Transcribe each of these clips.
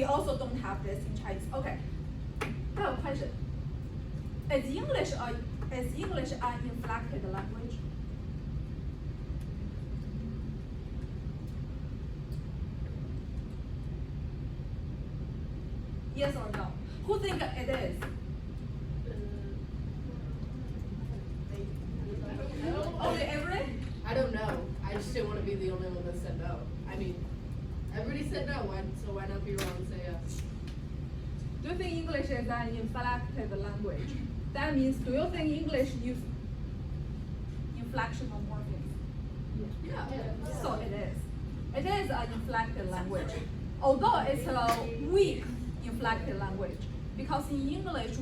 also don't have this in Chinese. Okay, I have a question. Is English an inflected language? Yes or no? Who think it is? Only Avery? I don't know. I just didn't want to be the only one that said no. I mean, everybody said no, so why not be wrong and say yes? Do you think English is an inflected language? That means, do you think English uses inflectional morphemes? Yeah. So it is. It is an inflected language. Although it's a weak inflected language, because in English,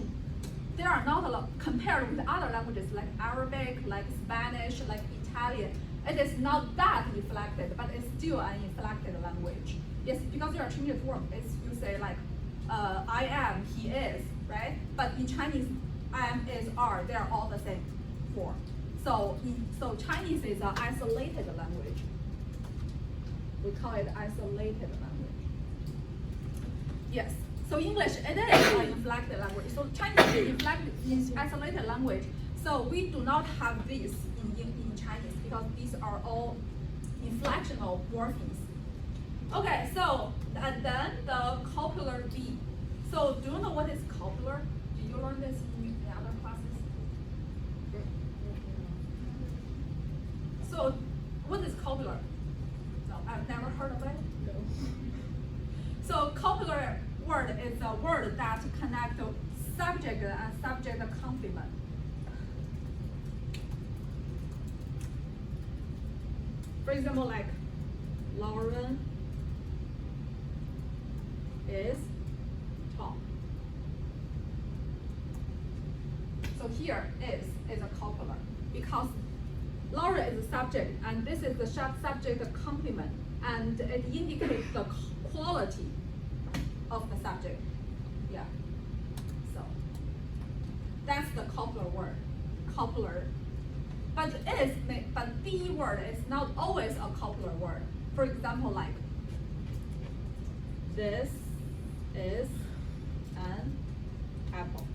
there are not a lot, compared with other languages like Arabic, like Spanish, like Italian, it is not that inflected, but it's still an inflected language. Yes, because you are changing form. It's, you say like, I am, he is, right? But in Chinese, I am, is, are, they are all the same form. So Chinese is an isolated language. We call it isolated language. Yes. So English, it is an inflected language. So Chinese is inflected, is isolated language. So we do not have this in Chinese because these are all inflectional morphemes. Okay, so and then the copular B. So do you know what is copular? Did you learn this in other classes? So what is copular? No, I've never heard of it. No. So copular word is a word that connects subject and subject complement. For example, like Lauren is tall. So here is a copular because Laura is a subject and this is the subject complement and it indicates the quality of the subject. Yeah. So that's the copular word. Copular. But the word is not always a copular word. For example, like this is an apple.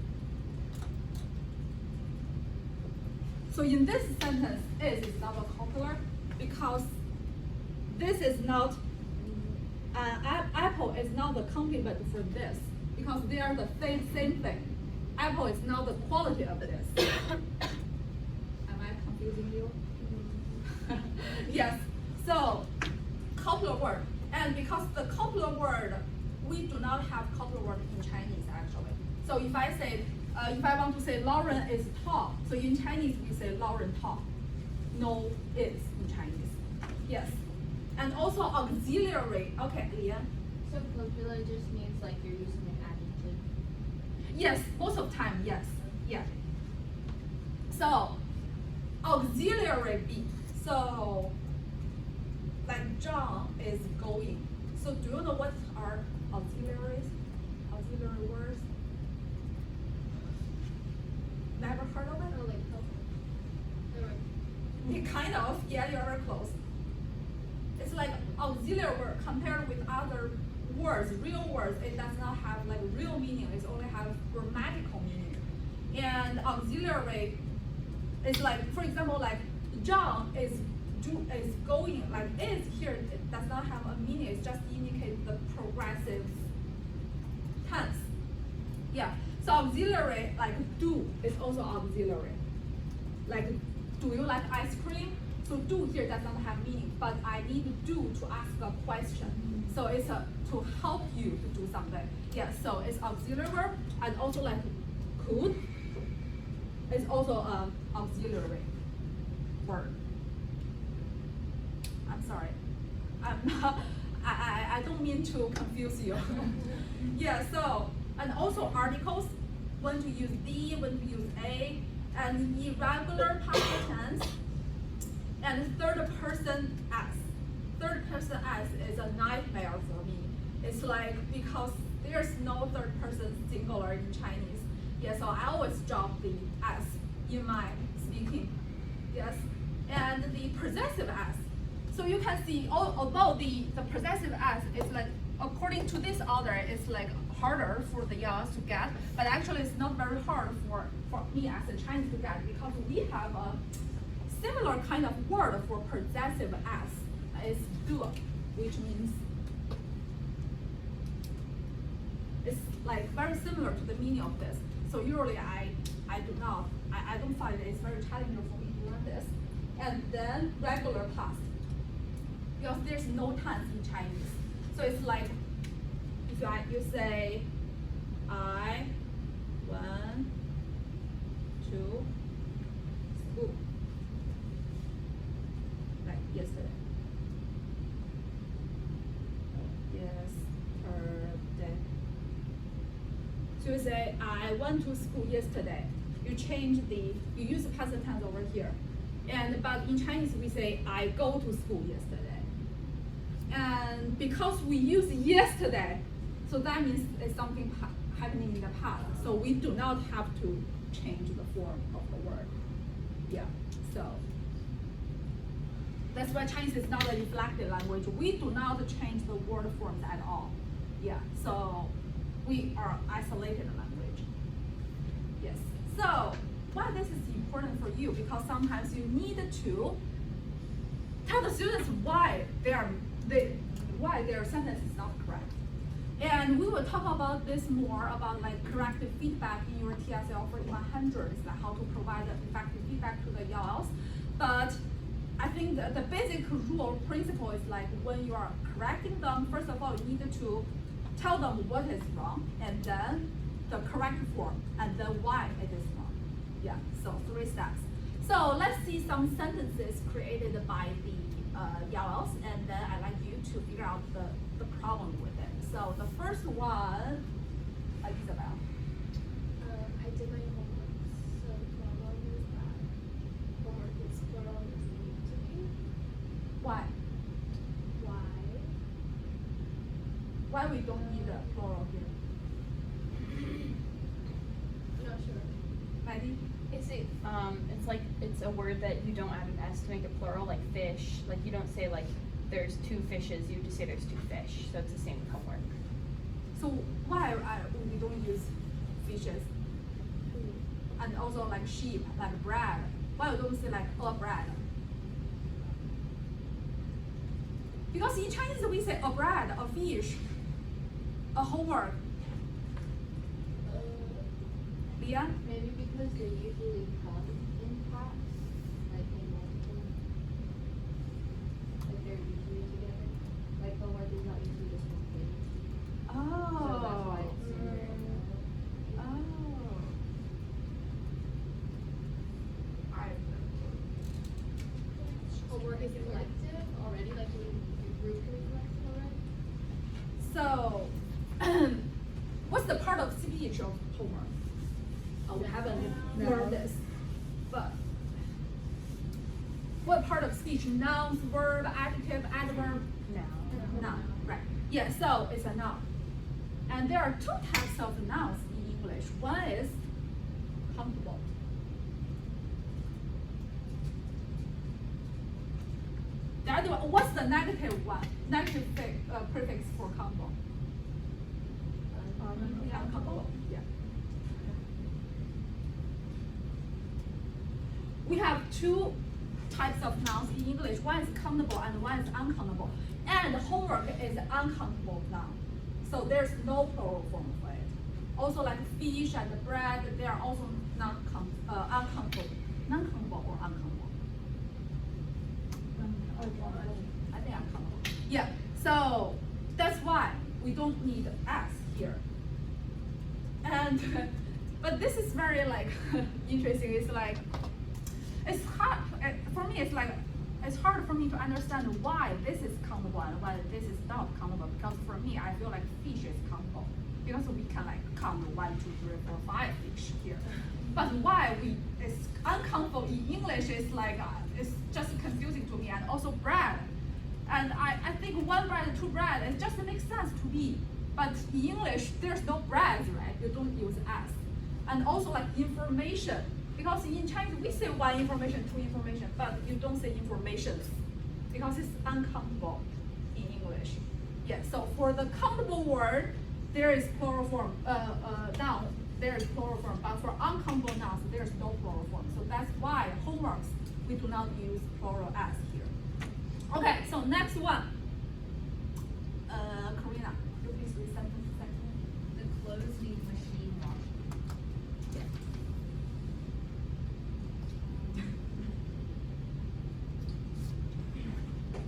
So in this sentence, is not a copular because this is not apple is not the complement for this because they are the same thing. Apple is not the quality of this. Am I confusing you? Yes. So copular word, and because the copular word, we do not have copular word in Chinese actually. So if I say, if I want to say Lauren is tall, so in Chinese we say Lauren tall. No is in Chinese. Yes. And also auxiliary. Okay, Leah. So copular just means like you're using an adjective. Yes, most of the time, yes. Yeah. So auxiliary be. So like John is going. So do you know what are auxiliaries? Auxiliary words? Never heard of it? Oh, like Kind of, yeah, you're very close. It's like auxiliary word compared with other words, real words, it does not have like real meaning, it only has grammatical meaning. And auxiliary is like, for example, like John is going, like is here, it does not have a meaning, it just indicates the progressive tense. Yeah, so auxiliary, like do, is also auxiliary. Like, do you like ice cream? So do here does not have meaning, but I need do to ask a question. So it's to help you to do something. Yeah, so it's auxiliary verb, and also like could is also an auxiliary word. I'm sorry. I'm not, I don't mean to confuse you. Yeah, so, and also articles, when to use the, when to use a, and irregular past tense, and third person s. Third person s is a nightmare for me. It's like, because there's no third person singular in Chinese. Yeah, so I always drop the s in my speaking. Yes, and the possessive s. So you can see, although the possessive s is like according to this order, it's like harder for the yaos to get, but actually it's not very hard for me as a Chinese to get because we have a similar kind of word for possessive s. It's du, which means it's like very similar to the meaning of this. So usually I don't find it's very challenging for me to learn this. And then regular past, because there's no tense in Chinese. So it's like if you say I went to school, like yesterday. Yesterday. So you say I went to school yesterday. You use the past tense over here. But in Chinese we say I go to school yesterday. And because we use yesterday, so that means it's something happening in the past. So we do not have to change the form of the word. Yeah, so that's why Chinese is not a inflected language. We do not change the word forms at all. Yeah, so we are isolated language. Yes, so why this is important for you? Because sometimes you need to tell the students why their sentence is not correct. And we will talk about this more about like corrective feedback in your TSL 4100, is like how to provide effective feedback to the yaos. But I think the basic rule principle is like when you are correcting them, first of all, you need to tell them what is wrong, and then the correct form, and then why it is wrong. Yeah, so 3 steps. So let's see some sentences created by the yaos, and then I'd like you to figure out the problem with it. So the first one, Isabel. I did my homework, so plural is bad. Homework is plural is need to be. Why? Why? Why we don't need a plural here? I'm not sure. Maddie? It's like it's a word that you don't add an s to make it plural, like fish. Like you don't say like there's 2 fishes. You just say there's 2 fish. So it's the same with homework. So why we don't use fishes? And also like sheep, like bread. Why we don't say like a bread? Because in Chinese we say a bread, a fish, a homework. Leah? Maybe because they usually come in packs, like in multiple. Like they're usually together. Like homework is not usually just one thing. So that's why it's sooner. Homework is collective already, like your group can be collective already. So, what's the part of speech of homework? We haven't learned this, but what part of speech? Nouns, verb, adjective, adverb? Noun, right. Yeah, so it's a noun. And there are 2 types of nouns in English. One is countable. The other one, what's the negative one? Negative prefix for countable? Uncountable. Yeah. We have 2 types of nouns in English. One is countable and one is uncountable. And homework is uncountable noun. So there's no plural form for it. Also like fish and bread, they are also uncountable. Non-countable or uncountable? I think uncountable. Yeah, so that's why we don't need s here. And, but this is very like interesting. It's like, it's hard, for me it's like, it's hard for me to understand why this is countable and why this is not countable. Because for me, I feel like fish is countable. Because we can like count 1, 2, 3, 4, 5 fish here. But why it's uncountable in English is like, it's just confusing to me. And also bread. And I think 1 bread, 2 bread, it just makes sense to me. But in English, there's no bread, right? You don't use s. And also like information. Because in Chinese, we say 1 information, 2 information, but you don't say informations. Because it's uncountable in English. Yeah, so for the countable word, there is plural form, noun, there is plural form, but for uncountable nouns, there is no plural form. So that's why homeworks, we do not use plural as here. Okay, so next one. Karina, could you please read sentence to sentence? The clothes need machine washing.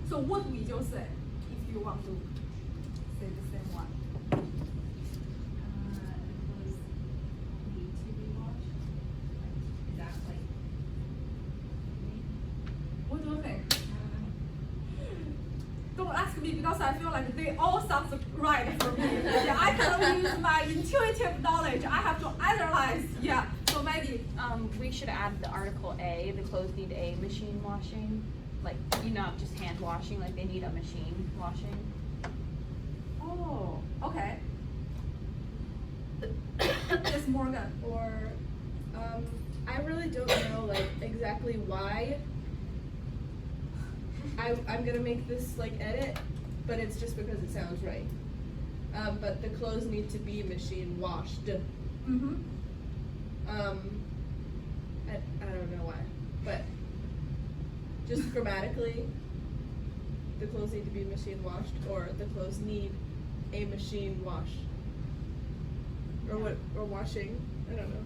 So what we just say, if you want to say the same one? The clothes need to be washed. Is that like? What do you think? I don't know. Don't ask me because I feel like they all sound right for me. Yeah, I cannot use my intuitive knowledge. I have to analyze. Yeah. So Maggie. We should add the article A, the clothes need a machine washing. Like, not just hand washing, like they need a machine washing. Oh, okay. Yes, Morgan. Or, I really don't know like exactly why I'm gonna make this like edit, but it's just because it sounds right. But the clothes need to be machine washed. Mm-hmm. I don't know why, but just grammatically, the clothes need to be machine washed, or the clothes need a machine wash. Or what, or washing, I don't know.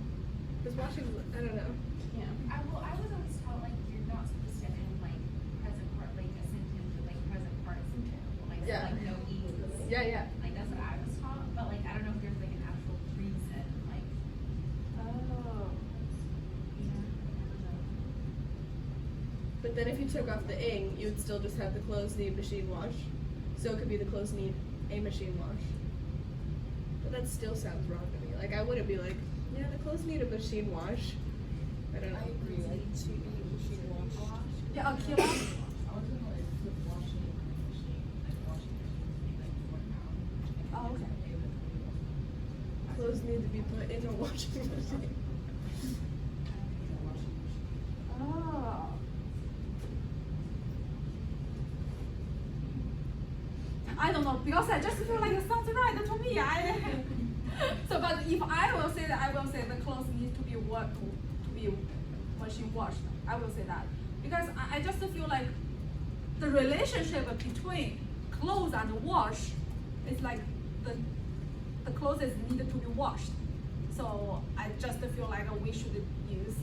Cause washing, I don't know. Yeah. I was always taught like you're not supposed to end like present part, like a sentence with like present participle, like so, Yeah. like no e's. Yeah. Like that's what I was taught, but like I don't know if there's like an actual reason, like Oh. But then if you took off the ing, you would still just have the clothes need machine wash. So it could be the clothes need a machine wash. But that still sounds wrong to me. Like I wouldn't be like, yeah, the clothes need a machine wash. I don't know. I agree, like to be machine wash. Yeah, Akila. I was gonna like put washing machine, like washing machine, like one pound. Oh, okay. Clothes need to be put in a washing machine. Oh. I don't know because I just feel like it sounds right to me. So, but if I will say that, I will say the clothes need to be machine washed. I will say that because I just feel like the relationship between clothes and wash is like the clothes needed to be washed. So I just feel like we should use.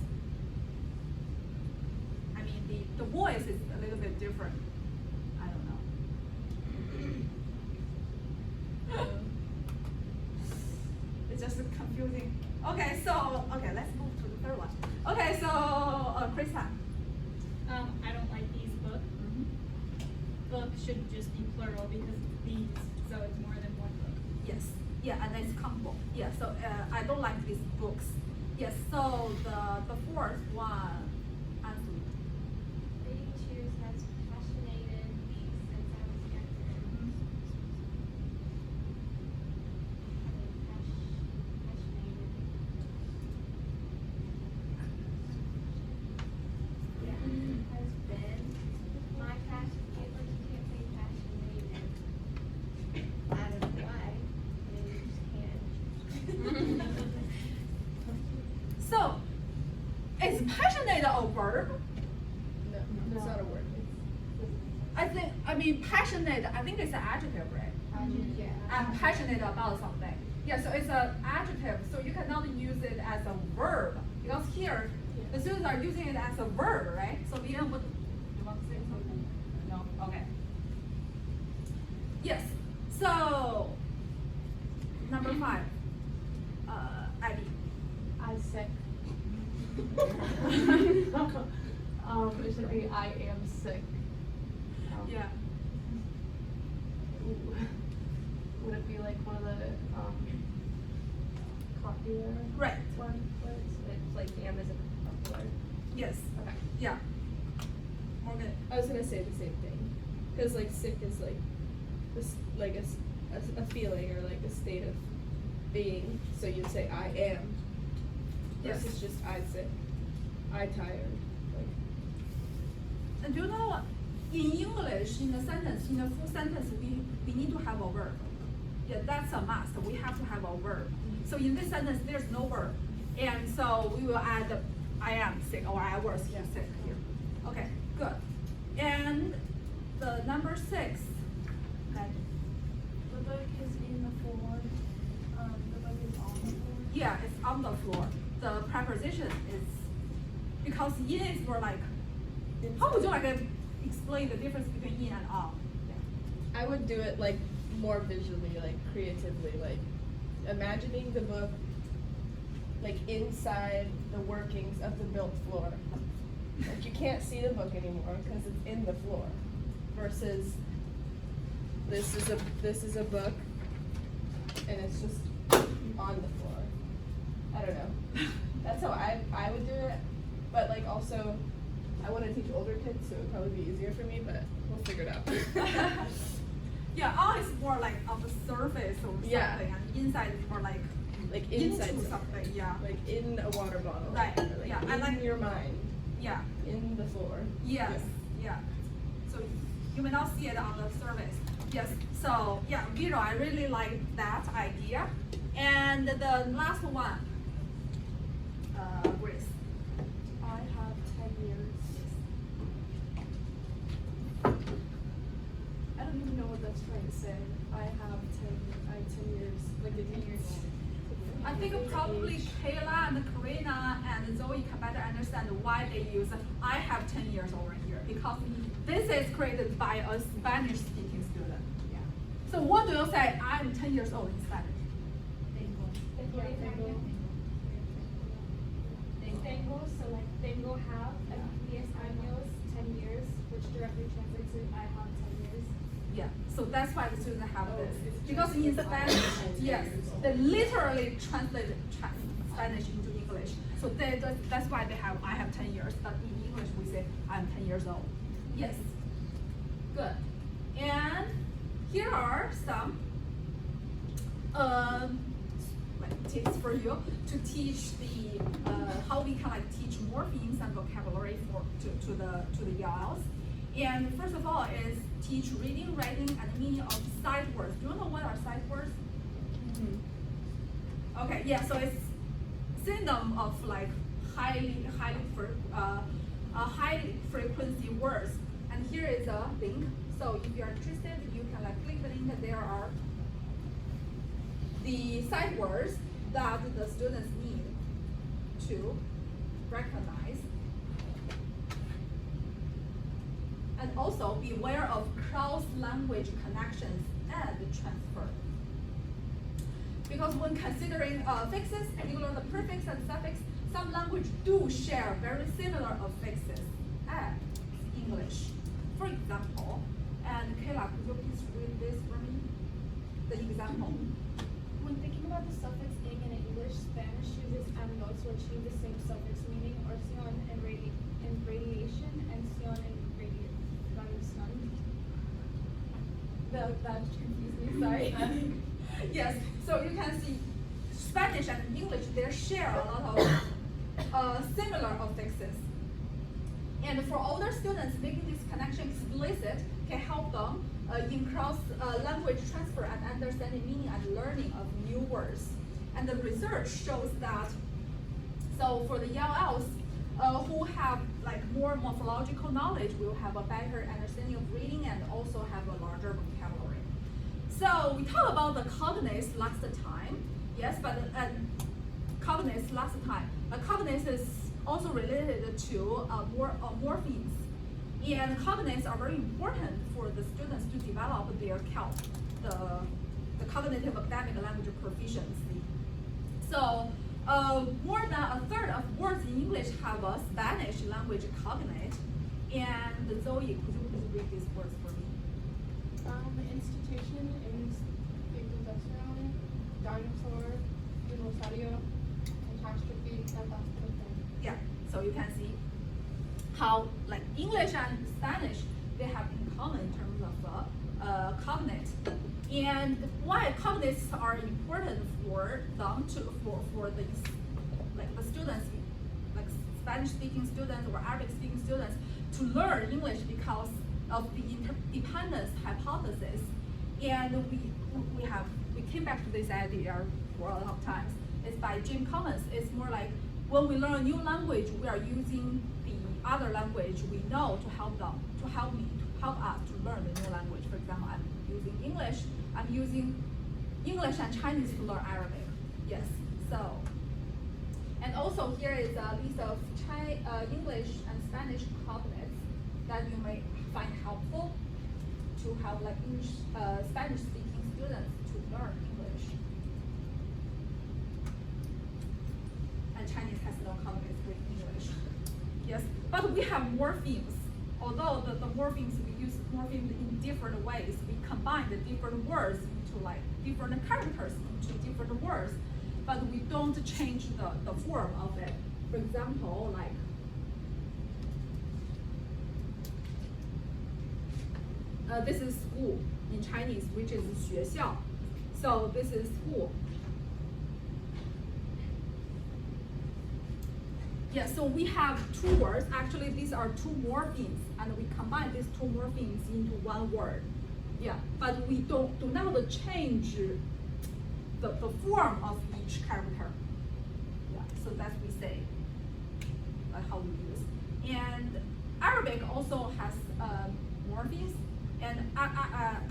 I mean, the voice is a little bit different. I don't know. It's just confusing. Okay, so let's move to the third one. Okay, so Krista. I don't like these book. Book should just be plural because it's these, so it's more than one book. Yes. Yeah, and it's combo. Yeah. So I don't like these books. Yes. So the fourth one, Anthony. Reading cheers has passionated me since I was younger. Passionated. Yeah, has been my passion. Like you can't say passionated. I don't know why. Maybe you just can't. So is passionate a verb? No, it's not a word. I mean passionate. I think it's an adjective, right? Yeah. I'm passionate about something. Yeah, so it's an adjective, so you cannot use it as a verb because here the students are using it as a verb, right? So Leanne, what you want to say something? No. Okay. Yes. So number 5, Abby. I sick. It should be I am sick. Yeah. Ooh. Would it be like one of the copular Right. words? It's like am is a copular. Yes. Okay. Yeah. Morgan. I was gonna say the same thing, because like sick is like this like a feeling or like a state of being. So you'd say I am. Yes. Versus just I sick, I tired. Like And do you know what? in English, in a sentence, in a full sentence, we need to have a verb. Yeah, that's a must. We have to have a verb. So in this sentence, there's no verb. And so we will add the I am sick or I was sick here. Okay, good. And the number 6. Okay. The book is in the floor. The book is on the floor. Yeah, it's on the floor. The preposition is, because in is more like, how would you like to explain the difference between in and on? Yeah. I would do it like more visually, like creatively, like imagining the book like inside the workings of the built floor. Like you can't see the book anymore because it's in the floor. Versus this is a book and it's just on the floor. I don't know. That's how I would do it. But like also I want to teach older kids, so it would probably be easier for me, but we'll figure it out. Yeah, on is more like on the surface or something, Yeah. and inside is more like inside into something. Yeah. like in a water bottle. Right, Or, like yeah, I in like- your mind, Yeah. in the floor. Yes. Yeah. So you may not see it on the surface. Yes. So yeah, visual. I really like that idea. And the last one, Grace. I have 10 years. I don't even know what that's trying to say. I have 10 years. Like the 10 years. I think probably Kayla and Karina and Zoe can better understand why they use I have 10 years over here, because this is created by a Spanish speaking student. Yeah. So what do you say? I'm 10 years old in Spanish. Tengo, so like tengo have, and 10 años, 10 years, which directly translates to I have 10 years. Yeah, so that's why the students have this. it's Because in Spanish, yes, they literally translate Spanish into English. So that's why they have I have 10 years, but in English we say I'm 10 years old. Yes. Good. And here are some like tips for you to teach the how we can like teach morphemes and vocabulary to the ELLs. And first of all is teach reading, writing, and meaning of sight words. Do you know what are sight words? Okay, yeah, so it's synonym of like high frequency words. And here is a link. So if you are interested, you can like click the link. There are the sight words that the students need to recognize. And also beware of cross-language connections and transfer. Because when considering affixes, particularly the prefix and suffix, some language do share very similar affixes as English. For example, and Kayla, could you please read this for me? The example. When thinking about the suffix ing in English, Spanish uses ando to achieve the same suffix meaning, or sion in radiation and sion in radiation. That confused me, sorry. Yes, so you can see Spanish and English, they share a lot of similar affixes. And for older students, making this connection explicit can help them in cross-language transfer and understanding meaning and learning of new words. And the research shows that, so for the ELLs who have like more morphological knowledge, will have a better understanding of reading and also have a larger vocabulary. So we talked about the cognates last time, yes, but cognates last time. Cognates is also related to morphemes. And cognates are very important for the students to develop their CALP, the cognitive academic language proficiency. So more than a third of words in English have a Spanish language cognate. And Zoe, could you please read these words for me? Institution is Introduction, dinosaur, dinosaurio, catastrophe, catastrophe. Yeah, so you can see how like English and Spanish, they have in common in terms of cognate. And why cognates are important for them to, for the, like the students, like Spanish speaking students or Arabic speaking students to learn English, because of the interdependence hypothesis, and we came back to this idea for a lot of times. It's by Jim Collins. It's more like when we learn a new language, we are using the other language we know to help us to learn the new language. For example, I'm using English. I'm using English and Chinese to learn Arabic. Yes. So, and also here is a list of English and Spanish cognates that you may find helpful to have like English, Spanish-speaking students to learn English. And Chinese has no cognates with English. Yes, but we have morphemes. Although the morphemes, we use morphemes in different ways. We combine the different words into like different characters into different words, but we don't change the form of it. For example, like this is school in Chinese, which is 学校. So this is school. Yeah, so we have two words. Actually, these are two morphemes, and we combine these two morphemes into one word. Yeah, but we do not change the form of each character. Yeah, so that's we say how we use. And Arabic also has morphemes, and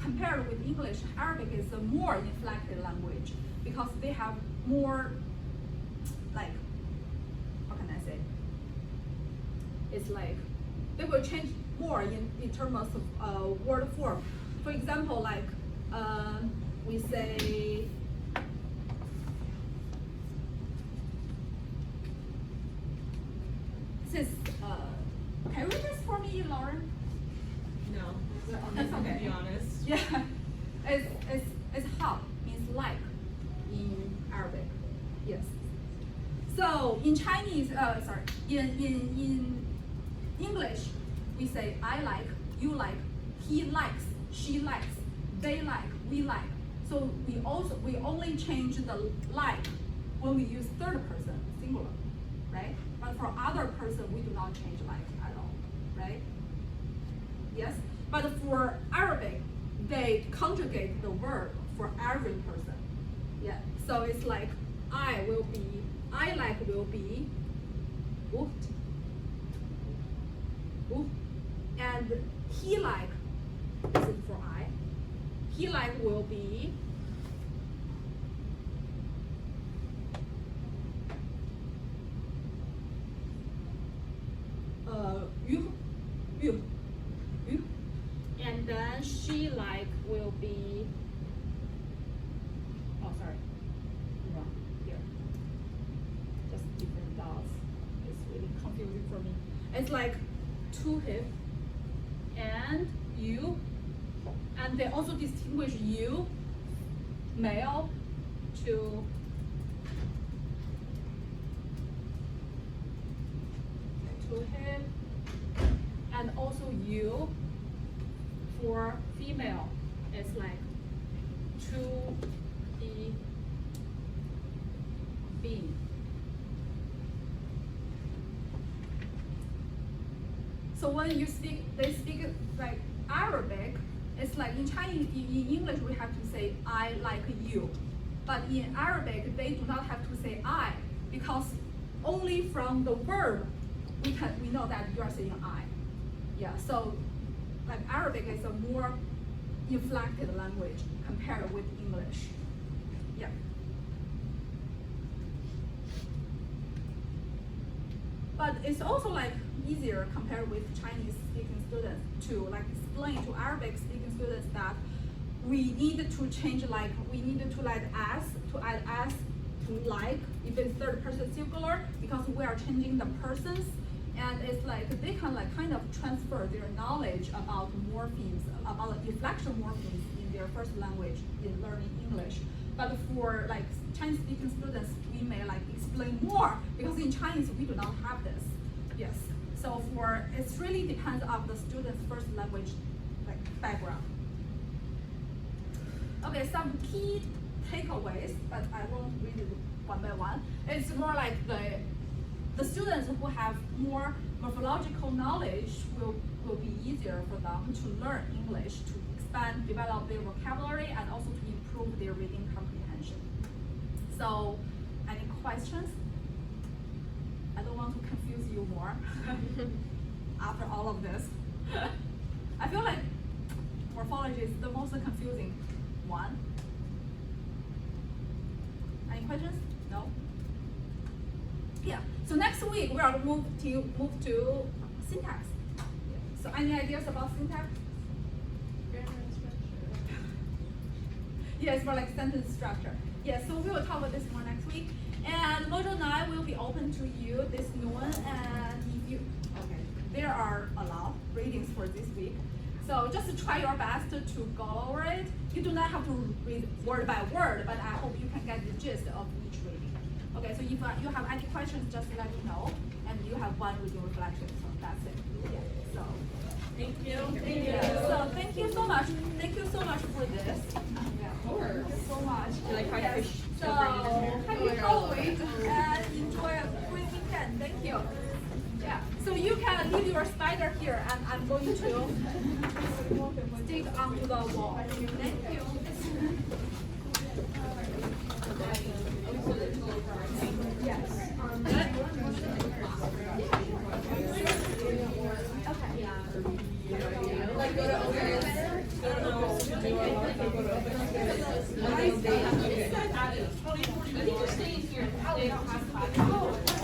compared with English, Arabic is a more inflected language because they have more, like, how can I say? It's like they will change more in terms of word form. For example, like we say, this is, can you read this for me, Lauren? No. That's To okay. be honest. Yeah, it's how means like in Arabic. Yes. So in Chinese, in English, we say I like, you like, he likes, she likes, they like, we like. So we only change the like when we use third person singular, right? But for other person, we do not change like at all, right? Yes. But for Arabic, they conjugate the verb for every person. Yeah. So it's like I like will be booked. And he like, this is for I. He like will be you. And then she like will be, oh sorry, wrong here. Just different dots. It's really confusing for me. It's like to him and you, and they also distinguish you, male, to him, and also you for female. It's like to the being. So when they speak like Arabic, it's like in Chinese, in English we have to say I like you. But in Arabic, they do not have to say I, because only from the verb we know that you are saying I. Yeah, so like Arabic is a more inflected language compared with English. Yeah. But it's also like easier compared with Chinese speaking students to like explain to Arabic speaking students that we need to change, like we need to add s to like if it's third person singular, because we are changing the persons, and it's like they can like kind of transfer their knowledge about morphemes, about inflection morphemes in their first language in learning English. But for like Chinese speaking students, we may like explain more because in Chinese we do not have this. Yes. So it really depends on the student's first language like background. Okay, some key takeaways, but I won't read it one by one. It's more like the students who have more morphological knowledge will be easier for them to learn English, to expand, develop their vocabulary, and also to improve their reading comprehension. So, any questions? I don't want to confuse you more after all of this. I feel like morphology is the most confusing one. Any questions? No? Yeah. So next week we are move to syntax. So any ideas about syntax? Grammar and structure. Yes, for like sentence structure. Yes, so we will talk about this more next week. And module 9 will be open to you this noon, and if you, okay, there are a lot of readings for this week. So just try your best to go over it. You do not have to read word by word, but I hope you can get the gist of each reading. Okay, so if you have any questions, just let me know, and you have one reading reflection, so that's it. Yeah, so. Thank you. Thank you. So thank you so much. Thank you so much for this. Yeah, thank you so much. You like how I pushed So the brain in here? happy Halloween and enjoy a great weekend. Thank you. Yeah. So you can leave your spider here, and I'm going to stick onto the wall. Thank you. Yes. Like go to open. I don't know. Do you want to go to open? I think you're staying here.